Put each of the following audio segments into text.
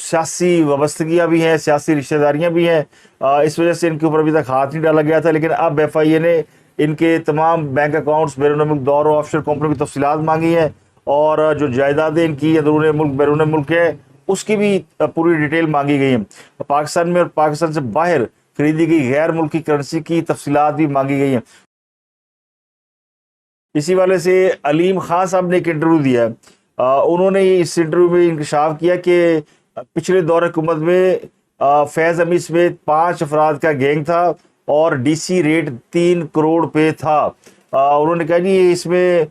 سیاسی وابستگیاں بھی ہیں, سیاسی رشتہ داریاں بھی ہیں, اس وجہ سے ان کے اوپر ابھی تک ہاتھ نہیں ڈالا گیا تھا. لیکن اب ایف آئی اے نے ان کے تمام بینک اکاؤنٹس, بیرون ملک دور و آف شور کمپنیوں کی تفصیلات مانگی ہیں, اور جو جائیدادیں ان کی اندرون ملک بیرون ملک ہے اس کی بھی پوری ڈیٹیل مانگی گئی ہیں. پاکستان میں اور پاکستان سے باہر خریدی گئی غیر ملکی کرنسی کی تفصیلات بھی مانگی گئی ہیں. اسی والے سے علیم خان صاحب نے ایک انٹرویو دیا ہے. انہوں نے اس انٹرویو میں انکشاف کیا کہ پچھلے دور حکومت میں فیض حمید سمیت 5 افراد کا گینگ تھا اور ڈی سی ریٹ 3 کروڑ پہ تھا. انہوں نے کہا جی اس میں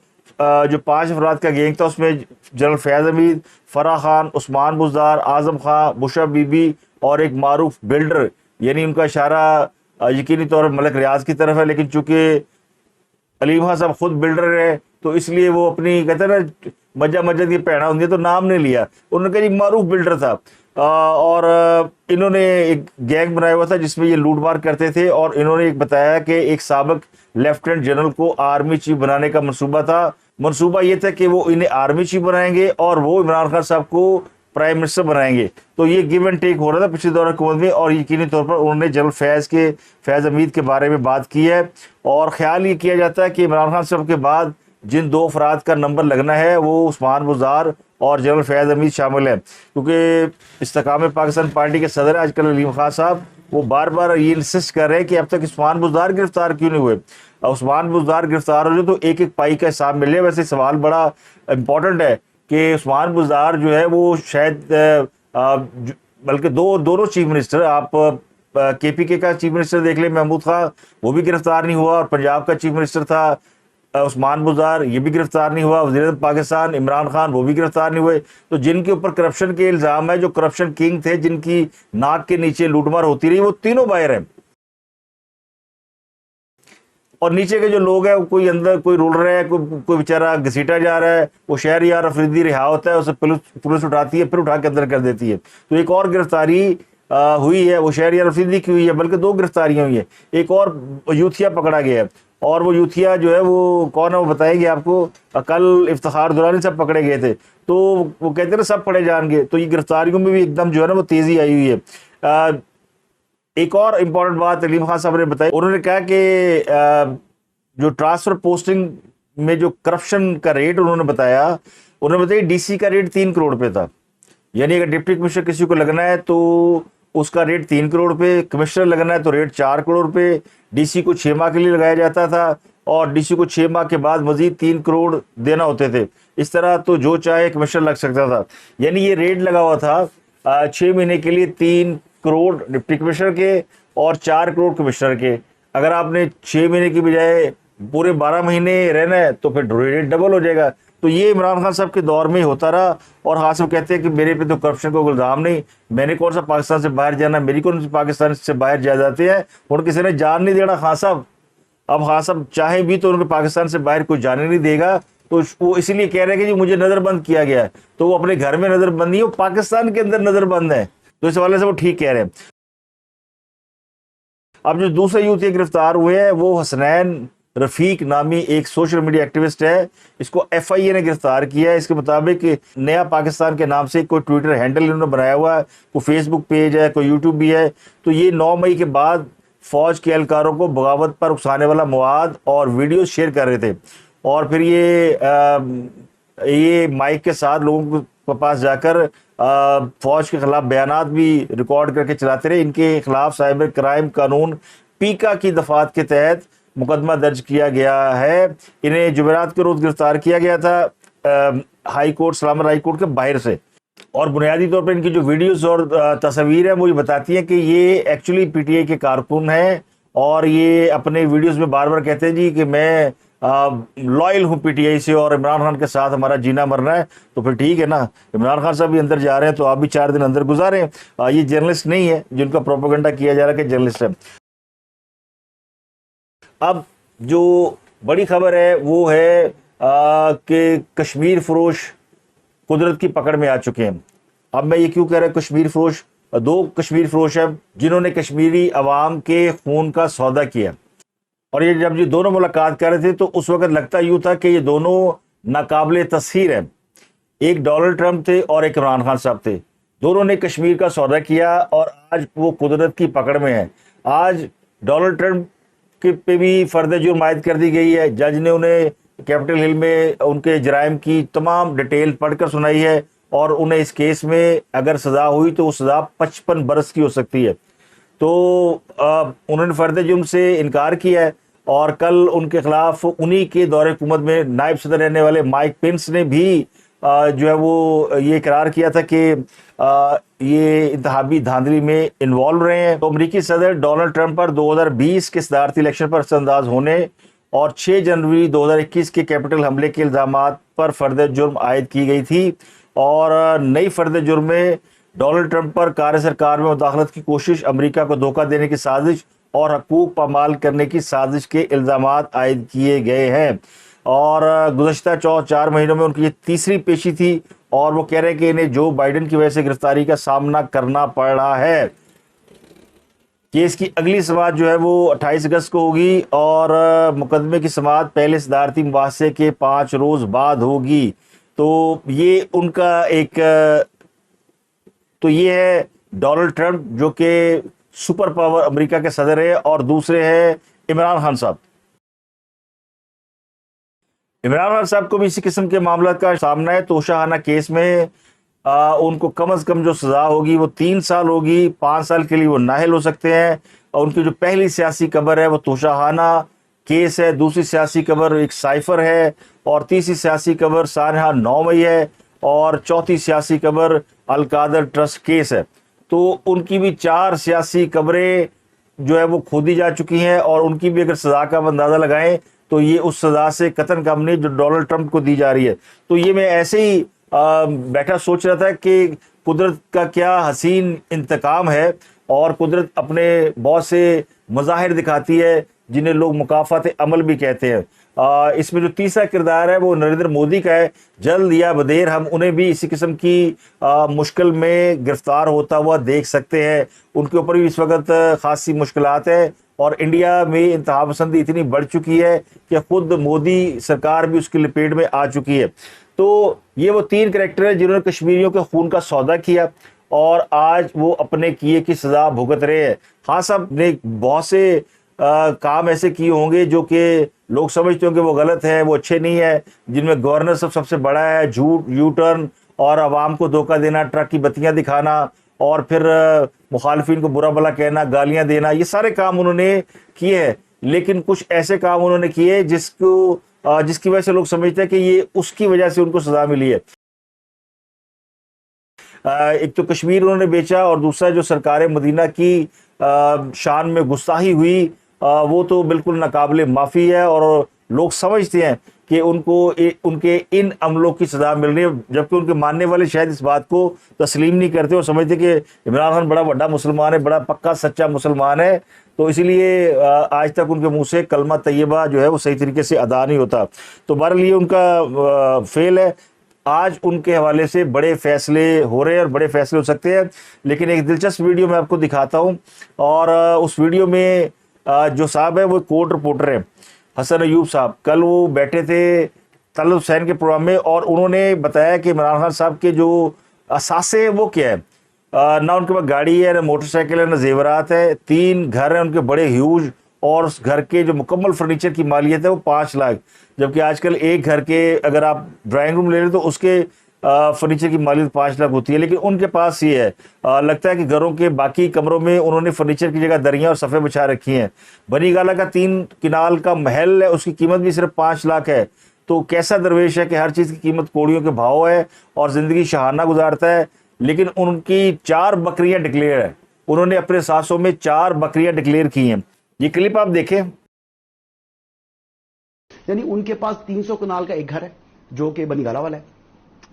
جو 5 افراد کا گینگ تھا اس میں general Faiz Hamid, Farah Khan, Usman Buzdar, Azam Khan, Bushra be be اور ایک معروف بلڈر, یعنی ان کا اشارہ یقینی طور پر ملک ریاض کی طرف ہے, لیکن چونکہ علیم خان صاحب خود بلڈر ہے تو اس لیے وہ اپنی کہتے ہیں نا مجہ کی پہنا ہوتی ہے تو نام نہیں لیا. انہوں نے کہا جی معروف بلڈر تھا, اور انہوں نے ایک گینگ بنایا ہوا تھا جس میں یہ لوٹ مار کرتے تھے, اور انہوں نے ایک بتایا کہ ایک سابق لیفٹیننٹ جنرل کو آرمی چیف بنانے کا منصوبہ تھا. منصوبہ یہ تھا کہ وہ انہیں آرمی چیف بنائیں گے اور وہ عمران خان صاحب کو پرائم منسٹر بنائیں گے. تو یہ گیو اینڈ ٹیک ہو رہا تھا پچھلے دور حکومت میں, اور یقینی طور پر انہوں نے جنرل فیض حمید کے بارے میں بات کی ہے. اور خیال یہ کیا جاتا ہے کہ عمران خان صاحب کے بعد جن 2 افراد کا نمبر لگنا ہے وہ عثمان بزدار اور جنرل فیض حمید شامل ہیں, کیونکہ استحکام پاکستان پارٹی کے صدر آج کل علیم خان صاحب وہ بار بار یہ انسسٹ کر رہے ہیں کہ اب تک عثمان بزدار گرفتار کیوں نہیں ہوئے. عثمان بزدار گرفتار ہو جائے تو ایک پائی کا حساب مل جائے. ویسے سوال بڑا امپورٹنٹ ہے کہ عثمان بزدار جو ہے وہ شاید بلکہ دونوں چیف منسٹر, آپ کے پی کے کا چیف منسٹر دیکھ لیں محمود خان, وہ بھی گرفتار نہیں ہوا, اور پنجاب کا چیف منسٹر تھا عثمان بزدار, یہ بھی گرفتار نہیں ہوا. وزیر اعظم پاکستان عمران خان وہ بھی گرفتار نہیں ہوئے. تو جن کے اوپر کرپشن کے الزام ہے, جو کرپشن کنگ تھے, جن کی ناک کے نیچے لوٹ مار ہوتی رہی, وہ تینوں باہر ہیں. اور نیچے کے جو لوگ ہیں کوئی اندر کوئی رول رہا ہے, کوئی بیچارہ گھسیٹا جا رہا ہے, وہ شہریار افریدی رہا ہوتا ہے, اسے پولیس اٹھاتی ہے, پھر اٹھا کے اندر کر دیتی ہے. تو ایک اور گرفتاری ہوئی ہے, وہ شہریار افریدی کی ہوئی ہے, بلکہ 2 گرفتاریاں ہوئی ہیں. ایک اور یوتھیا پکڑا گیا ہے, اور وہ یوتھیا جو ہے وہ کون ہے وہ بتائیں گے آپ کو. کل افتخار درانی سب پکڑے گئے تھے, تو وہ کہتے ہیں سب پکڑے جان گے. تو یہ گرفتاریوں میں بھی ایک دم جو ہے نا وہ تیزی آئی ہوئی ہے. ایک اور امپورٹنٹ بات علیم خان صاحب نے بتائی, انہوں نے کہا کہ جو ٹرانسفر پوسٹنگ میں جو کرپشن کا ریٹ انہوں نے بتایا ڈی سی کا ریٹ 3 کروڑ پہ تھا. یعنی اگر ڈپٹی کمشنر کسی کو لگنا ہے تو اس کا ریٹ 3 کروڑ پہ, کمشنر لگنا ہے تو ریٹ 4 کروڑ پہ. ڈی سی کو 6 ماہ کے لیے لگایا جاتا تھا, اور ڈی سی کو 6 ماہ کے بعد مزید 3 کروڑ دینا ہوتے تھے. اس طرح تو جو چاہے کمشنر لگ سکتا تھا. یعنی یہ ریٹ لگا ہوا تھا 6 مہینے کے لیے 3 کروڑ ڈپٹی کمشنر کے اور 4 کروڑ کمشنر کے. اگر آپ نے 6 مہینے کی بجائے پورے 12 مہینے رہنا ہے تو پھر ریٹ ڈبل ہو جائے گا. تو یہ عمران خان صاحب کے دور میں ہی ہوتا رہا. اور خاص وہ کہتے ہیں کہ میرے پہ تو کرپشن کو الزام نہیں, میں نے کون سا پاکستان سے باہر جانا, میری کون سی پاکستان سے باہر جا جاتے ہیں, اور کسی نے جان نہیں دینا خان صاحب. اب خان صاحب چاہیں بھی تو ان کو پاکستان سے باہر کوئی جانے نہیں دے گا. تو وہ اسی لیے کہہ رہے ہیں کہ جی مجھے نظر بند کیا گیا ہے, تو وہ اپنے گھر میں نظر بند نہیں, وہ پاکستان کے اندر نظر بند ہے. تو اس حوالے سے وہ ٹھیک کہہ رہے ہیں. اب جو دوسرے یوتھ یہ گرفتار ہوئے ہیں وہ حسنین رفیق نامی ایک سوشل میڈیا ایکٹیوسٹ ہے. اس کو ایف آئی اے نے گرفتار کیا ہے. اس کے مطابق نیا پاکستان کے نام سے کوئی ٹویٹر ہینڈل انہوں نے بنایا ہوا ہے, کوئی فیس بک پیج ہے, کوئی یوٹیوب بھی ہے. تو یہ 9 مئی کے بعد فوج کے اہلکاروں کو بغاوت پر اکسانے والا مواد اور ویڈیوز شیئر کر رہے تھے, اور پھر یہ مائک کے ساتھ لوگوں کے پاس جا کر فوج کے خلاف بیانات بھی ریکارڈ کر کے چلاتے رہے. ان کے خلاف سائبر کرائم قانون پیکا کی دفعات کے تحت مقدمہ درج کیا گیا ہے. انہیں جمعرات کے روز گرفتار کیا گیا تھا ہائی کورٹ, اسلام آباد ہائی کورٹ کے باہر سے. اور بنیادی طور پر ان کی جو ویڈیوز اور تصاویر ہیں وہ یہ بتاتی ہیں کہ یہ ایکچولی پی ٹی آئی کے کارکن ہیں, اور یہ اپنے ویڈیوز میں بار بار کہتے ہیں جی کہ میں لائل ہوں پی ٹی آئی سے, اور عمران خان کے ساتھ ہمارا جینا مرنا ہے. تو پھر ٹھیک ہے نا, عمران خان صاحب بھی اندر جا رہے ہیں تو آپ بھی 4 دن اندر گزاریں. یہ جرنلسٹ نہیں ہے جن کا پروپیگنڈا کیا جا رہا ہے کہ جرنلسٹ ہے. اب جو بڑی خبر ہے وہ ہے کہ کشمیر فروش قدرت کی پکڑ میں آ چکے ہیں. اب میں یہ کیوں کہہ رہا ہوں کشمیر فروش, 2 کشمیر فروش ہیں جنہوں نے کشمیری عوام کے خون کا سودا کیا. اور یہ جب یہ دونوں ملاقات کر رہے تھے تو اس وقت لگتا یوں تھا کہ یہ دونوں ناقابل تسخیر ہیں. ایک ڈونلڈ ٹرمپ تھے اور ایک عمران خان صاحب تھے. دونوں نے کشمیر کا سودا کیا اور آج وہ قدرت کی پکڑ میں ہے. آج ڈونلڈ ٹرمپ کے پہ بھی فرد جرم عائد کر دی گئی ہے. جج نے انہیں کیپٹل ہل میں ان کے جرائم کی تمام ڈیٹیل پڑھ کر سنائی ہے اور انہیں اس کیس میں اگر سزا ہوئی تو وہ سزا 55 برس کی ہو سکتی ہے. تو انہوں نے فرد جرم سے انکار کیا ہے اور کل ان کے خلاف انہی کے دور حکومت میں نائب صدر رہنے والے مائک پینس نے بھی جو ہے وہ یہ اقرار کیا تھا کہ یہ انتخابی دھاندلی میں انوالو رہے ہیں. تو امریکی صدر ڈونلڈ ٹرمپ پر 2020 کے صدارتی الیکشن پر اثر انداز ہونے اور 6 جنوری 2021 کے کیپٹل حملے کے الزامات پر فرد جرم عائد کی گئی تھی اور نئی فرد جرم میں ڈونلڈ ٹرمپ پر کار سرکار میں مداخلت کی کوشش، امریکہ کو دھوکہ دینے کی سازش اور حقوق پامال کرنے کی سازش کے الزامات عائد کیے گئے ہیں. اور گزشتہ 4 مہینوں میں ان کی یہ تیسری پیشی تھی اور وہ کہہ رہے ہیں کہ انہیں جو بائیڈن کی وجہ سے گرفتاری کا سامنا کرنا پڑ رہا ہے. کیس کی اگلی سماعت جو ہے وہ 28 اگست کو ہوگی اور مقدمے کی سماعت پہلے صدارتی مباحثے کے 5 روز بعد ہوگی. تو یہ ان کا ایک تو یہ ہے ڈونلڈ ٹرمپ جو کہ سپر پاور امریکہ کے صدر ہے، اور دوسرے ہے عمران خان صاحب. عمران خان صاحب کو بھی اسی قسم کے معاملات کا سامنا ہے. توشہانہ کیس میں ان کو کم از کم جو سزا ہوگی وہ 3 سال ہوگی. 5 سال کے لیے وہ نااہل ہو سکتے ہیں. اور ان کی جو پہلی سیاسی قبر ہے وہ توشہانہ کیس ہے، دوسری سیاسی قبر ایک سائفر ہے، اور تیسری سیاسی قبر سانحہ 9 مئی ہے، اور چوتھی سیاسی قبر القادر ٹرسٹ کیس ہے. تو ان کی بھی 4 سیاسی قبریں جو ہے وہ کھودی جا چکی ہیں، اور ان کی بھی اگر سزا کا اندازہ لگائیں تو یہ اس سزا سے قطن کم نہیں جو ڈونلڈ ٹرمپ کو دی جا رہی ہے. تو یہ میں ایسے ہی بیٹھا سوچ رہا تھا کہ قدرت کا کیا حسین انتقام ہے، اور قدرت اپنے بہت سے مظاہر دکھاتی ہے جنہیں لوگ مکافات عمل بھی کہتے ہیں. اس میں جو تیسرا کردار ہے وہ نریندر مودی کا ہے. جلد یا بدیر ہم انہیں بھی اسی قسم کی مشکل میں گرفتار ہوتا ہوا دیکھ سکتے ہیں. ان کے اوپر بھی اس وقت خاصی مشکلات ہے، اور انڈیا میں انتہا پسندی اتنی بڑھ چکی ہے کہ خود مودی سرکار بھی اس کی لپیٹ میں آ چکی ہے. تو یہ وہ 3 کریکٹر ہیں جنہوں نے کشمیریوں کے خون کا سودا کیا اور آج وہ اپنے کیے کی سزا بھگت رہے ہیں. خان صاحب نے بہت سے کام ایسے کیے ہوں گے جو کہ لوگ سمجھتے ہوں کہ وہ غلط ہیں، وہ اچھے نہیں ہیں، جن میں گورنر سب سے بڑا ہے. جھوٹ، یو ٹرن اور عوام کو دھوکہ دینا، ٹرک کی بتیاں دکھانا، اور پھر مخالفین کو برا بھلا کہنا، گالیاں دینا، یہ سارے کام انہوں نے کیے ہیں. لیکن کچھ ایسے کام انہوں نے کیے جس کی وجہ سے لوگ سمجھتے ہیں کہ یہ اس کی وجہ سے ان کو سزا ملی ہے. ایک تو کشمیر انہوں نے بیچا، اور دوسرا جو سرکار مدینہ کی شان میں گستاخی ہوئی وہ تو بالکل ناقابل معافی ہے، اور لوگ سمجھتے ہیں کہ ان کو ان کے ان عملوں کی سزا مل رہی ہے، جبکہ ان کے ماننے والے شاید اس بات کو تسلیم نہیں کرتے اور سمجھتے کہ عمران خان بڑا بڑا مسلمان ہے، بڑا پکا سچا مسلمان ہے. تو اسی لیے آج تک ان کے منہ سے کلمہ طیبہ جو ہے وہ صحیح طریقے سے ادا نہیں ہوتا. تو بہرحال یہ ان کا فیل ہے. آج ان کے حوالے سے بڑے فیصلے ہو رہے ہیں اور بڑے فیصلے ہو سکتے ہیں. لیکن ایک دلچسپ ویڈیو میں آپ کو دکھاتا ہوں، اور اس ویڈیو میں جو صاحب ہے وہ کورٹ رپورٹر ہیں، حسن ایوب صاحب. کل وہ بیٹھے تھے طلعت حسین کے پروگرام میں، اور انہوں نے بتایا کہ عمران خان صاحب کے جو اثاثے ہیں وہ کیا ہے. نہ ان کے پاس گاڑی ہے، نہ موٹر سائیکل ہے، نہ زیورات ہے. 3 گھر ہیں ان کے بڑے ہیوج، اور اس گھر کے جو مکمل فرنیچر کی مالیت ہے وہ 5 لاکھ، جبکہ آج کل ایک گھر کے اگر آپ ڈرائنگ روم لے لیں تو اس کے فرنیچر کی مالیت 5 لاکھ ہوتی ہے. لیکن ان کے پاس یہ ہے، لگتا ہے کہ گھروں کے باقی کمروں میں انہوں نے فرنیچر کی جگہ دریاں اور صفحے بچھا رکھی ہیں. بنی گالہ کا 3 کنال کا محل ہے، اس کی قیمت بھی صرف 5 لاکھ ہے. تو کیسا درویش ہے کہ ہر چیز کی قیمت کوڑیوں کے بھاؤ ہے اور زندگی شاہانہ گزارتا ہے. لیکن ان کی 4 بکریاں ڈکلیئر ہیں، انہوں نے اپنے ساسوں میں 4 بکریاں ڈکلیئر کی ہیں. یہ کلپ آپ دیکھیں. یعنی ان کے پاس 300 کنال کا ایک گھر ہے جو کہ بنی گالہ والا ہے،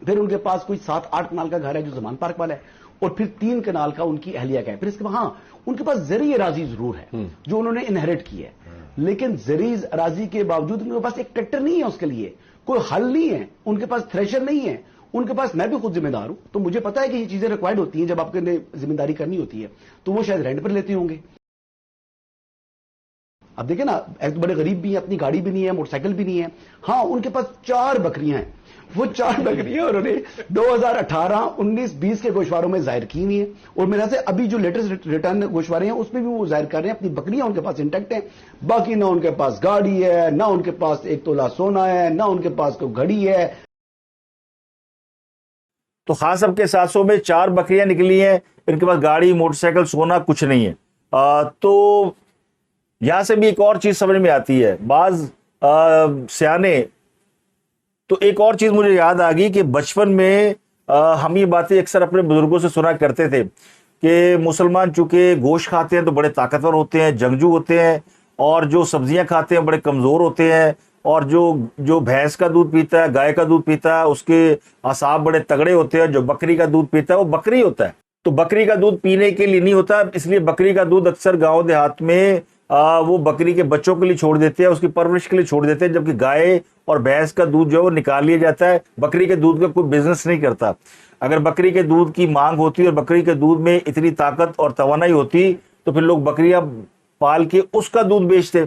پھر ان کے پاس کوئی 7-8 کنال کا گھر ہے جو زمان پارک والا ہے، اور پھر 3 کنال کا ان کی اہلیہ کا ہے. پھر اس کے بعد ہاں ان کے پاس زرعی اراضی ضرور ہے جو انہوں نے انہیرٹ کی ہے، لیکن زرعی اراضی کے باوجود ان کے پاس ایک ٹریکٹر نہیں ہے، اس کے لیے کوئی حل نہیں ہے، ان کے پاس تھریشر نہیں ہے، ان کے پاس. میں بھی خود ذمہ دار ہوں تو مجھے پتا ہے کہ یہ چیزیں ریکوائرڈ ہوتی ہیں جب آپ نے ذمہ داری کرنی ہوتی ہے، تو وہ شاید رینٹ پر لیتے ہوں گے. اب دیکھیں نا, ایک تو بڑے غریب بھی ہیں, اپنی گاڑی بھی نہیں ہے, موٹر سائیکل بھی نہیں ہے, ہاں ان کے پاس 4 بکریاں ہیں. وہ 4 بکریاں انہوں نے 2018, 19, 20 کے گوشواروں میں ظاہر کی ہوئی ہیں, اور میرا سے ابھی جو لیٹسٹ ریٹرن گوشوارے ہیں اس میں بھی وہ ظاہر کر رہے ہیں اپنی بکریاں ان کے پاس انٹیکٹ ہیں. باقی نہ ان کے پاس گاڑی ہے, نہ ان کے پاس 1 تولہ سونا ہے, نہ ان کے پاس کوئی گھڑی ہے. تو خان صاحب کے 700 میں 4 بکریاں نکلی ہیں, ان کے پاس گاڑی, موٹر سائیکل, سونا کچھ نہیں ہے. تو یہاں سے بھی ایک اور چیز سمجھ میں آتی ہے, بعض سیانے. تو ایک اور چیز مجھے یاد آ گئی کہ بچپن میں ہم یہ باتیں اکثر اپنے بزرگوں سے سنا کرتے تھے کہ مسلمان چونکہ گوشت کھاتے ہیں تو بڑے طاقتور ہوتے ہیں, جنگجو ہوتے ہیں, اور جو سبزیاں کھاتے ہیں بڑے کمزور ہوتے ہیں, اور جو بھینس کا دودھ پیتا ہے, گائے کا دودھ پیتا ہے, اس کے اعصاب بڑے تگڑے ہوتے ہیں. جو بکری کا دودھ پیتا ہے وہ بکری ہوتا ہے. تو بکری کا دودھ پینے کے لیے نہیں ہوتا, اس لیے بکری کا دودھ اکثر گاؤں دیہات میں وہ بکری کے بچوں کے لیے چھوڑ دیتے ہیں, اس کی پرورش کے لیے چھوڑ دیتے ہیں, جبکہ گائے اور بھینس کا دودھ جو ہے وہ نکال لیا جاتا ہے. بکری کے دودھ کا کوئی بزنس نہیں کرتا. اگر بکری کے دودھ کی مانگ ہوتی اور بکری کے دودھ میں اتنی طاقت اور توانائی ہوتی تو پھر لوگ بکریاں پال کے اس کا دودھ بیچتے.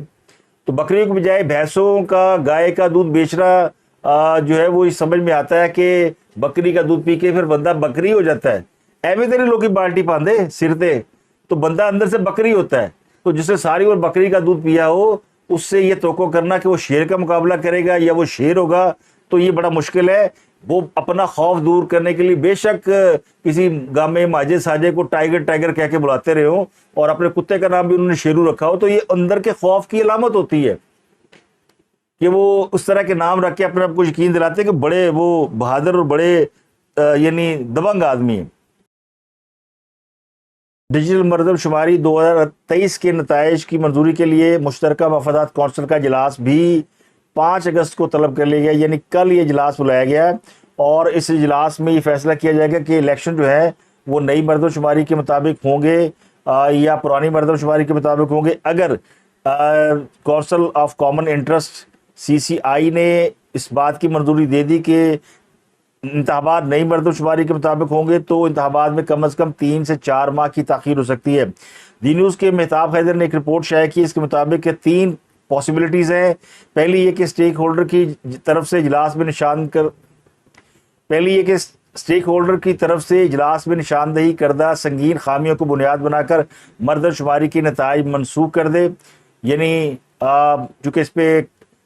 تو بکریوں کے بجائے بھینسوں کا, گائے کا دودھ بیچنا جو ہے وہ سمجھ میں آتا ہے کہ بکری کا دودھ پی کے پھر بندہ بکری ہو جاتا ہے. ایویں تیری لوگ کی بالٹی باندھے سرتے تو بندہ اندر سے بکری ہوتا ہے. تو جس نے ساری اور بکری کا دودھ پیا ہو اس سے یہ توقع کرنا کہ وہ شیر کا مقابلہ کرے گا یا وہ شیر ہوگا تو یہ بڑا مشکل ہے. وہ اپنا خوف دور کرنے کے لیے بے شک کسی گام میں ماجے ساجے کو ٹائگر ٹائگر کہہ کے بلاتے رہے ہوں, اور اپنے کتے کا نام بھی انہوں نے شیرو رکھا ہو, تو یہ اندر کے خوف کی علامت ہوتی ہے کہ وہ اس طرح کے نام رکھ کے اپنے آپ کو یقین دلاتے ہیں کہ بڑے وہ بہادر اور بڑے یعنی دبنگ آدمی ہیں. ڈیجیٹل مردم شماری 2023 کے نتائج کی منظوری کے لیے مشترکہ مفادات کونسل کا اجلاس بھی 5 اگست کو طلب کر لیا گیا, یعنی کل یہ اجلاس بلایا گیا ہے, اور اس اجلاس میں یہ فیصلہ کیا جائے گا کہ الیکشن جو ہے وہ نئی مردم شماری کے مطابق ہوں گے یا پرانی مردم شماری کے مطابق ہوں گے. اگر council of common interest CCI نے اس بات کی منظوری دے دی کہ انتخابات نئی مردم شماری کے مطابق ہوں گے تو انتخابات میں کم از کم 3 سے 4 ماہ کی تاخیر ہو سکتی ہے. دی نیوز کے مہتاب حیدر نے ایک رپورٹ شائع کی, اس کے مطابق کہ 3 پاسبلٹیز ہیں. پہلی یہ کہ اسٹیک ہولڈر کی طرف سے اجلاس میں نشاندہی کردہ سنگین خامیوں کو بنیاد بنا کر مردم شماری کے نتائج منسوخ کر دے. یعنی چونکہ اس پہ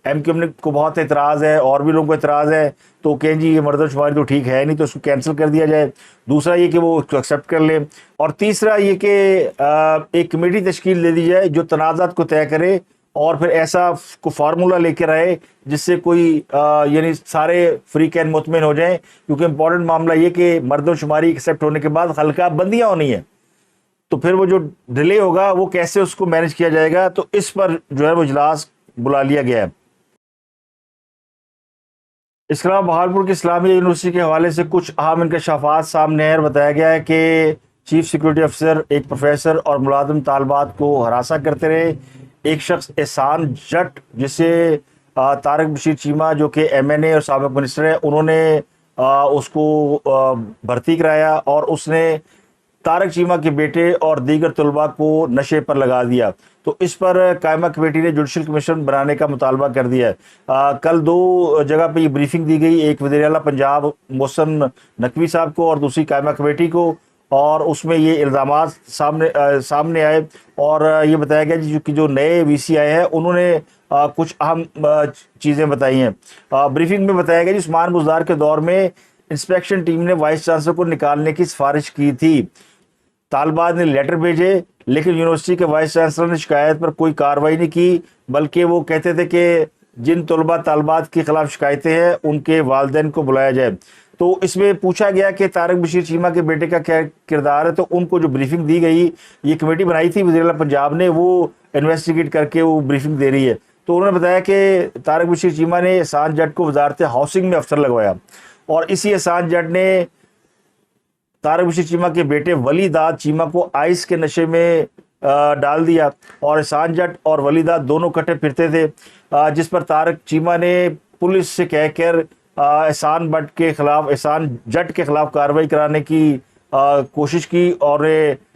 MQM کو بہت اعتراض ہے اور بھی لوگوں کو اعتراض ہے, تو کہیں جی یہ مردم شماری تو ٹھیک ہے نہیں, تو اس کو کینسل کر دیا جائے. دوسرا یہ کہ وہ اس کو ایکسیپٹ کر لیں, اور تیسرا یہ کہ ایک کمیٹی تشکیل دے دی جائے جو تنازعات کو طے کرے, اور پھر ایسا کو فارمولہ لے کر آئے جس سے کوئی یعنی سارے فری کین مطمئن ہو جائیں. کیونکہ امپورٹنٹ معاملہ یہ کہ مردم شماری ایکسیپٹ ہونے کے بعد حلقہ بندیاں ہونی ہیں, تو پھر وہ جو ڈیلے ہوگا وہ کیسے اس کو مینج کیا جائے گا, تو اس پر جو ہے وہ اجلاس بلا لیا گیا ہے. اس کے علاوہ بہاولپور کی اسلامیہ یونیورسٹی کے حوالے سے کچھ اہم انکشافات سامنے آئے, اور بتایا گیا ہے کہ چیف سیکورٹی افسر ایک پروفیسر اور ملازم طالبات کو ہراساں کرتے رہے. ایک شخص احسان جٹ جسے طارق بشیر چیمہ جو کہ MNA اور سابق منسٹر ہے, انہوں نے اس کو بھرتی کرایا, اور اس نے طارق چیمہ کے بیٹے اور دیگر طلباء کو نشے پر لگا دیا. تو اس پر قائمہ کمیٹی نے جوڈیشل کمیشن بنانے کا مطالبہ کر دیا ہے. کل 2 جگہ پہ یہ بریفنگ دی گئی, ایک وزیر اعلیٰ پنجاب محسن نقوی صاحب کو اور دوسری قائمہ کمیٹی کو, اور اس میں یہ الزامات سامنے آئے, اور یہ بتایا گیا کہ جو نئے VC آئے ہیں انہوں نے کچھ اہم چیزیں بتائی ہیں. بریفنگ میں بتایا گیا کہ عثمان بزدار کے دور میں انسپیکشن ٹیم نے وائس چانسلر کو نکالنے کی سفارش کی تھی. طالبات نے لیٹر بھیجے, لیکن یونیورسٹی کے وائس چانسلر نے شکایت پر کوئی کارروائی نہیں کی, بلکہ وہ کہتے تھے کہ جن طالبات کے خلاف شکایتیں ہیں ان کے والدین کو بلایا جائے. تو اس میں پوچھا گیا کہ طارق بشیر چیمہ کے بیٹے کا کیا کردار ہے, تو ان کو جو بریفنگ دی گئی, یہ کمیٹی بنائی تھی وزیر اعلیٰ پنجاب نے, وہ انویسٹیگیٹ کر کے وہ بریفنگ دے رہی ہے. تو انہوں نے بتایا کہ طارق بشیر چیمہ نے احسان جٹ کو وزارت ہاؤسنگ میں افسر لگوایا, اور اسی احسان جٹ نے طارق بشیر چیمہ کے بیٹے ولی داد چیمہ کو آئس کے نشے میں ڈال دیا, اور احسان جٹ اور ولی داد دونوں کٹے پھرتے تھے, جس پر طارق چیمہ نے پولیس سے کہہ کر احسان جٹ کے خلاف کارروائی کرانے کی کوشش کی, اور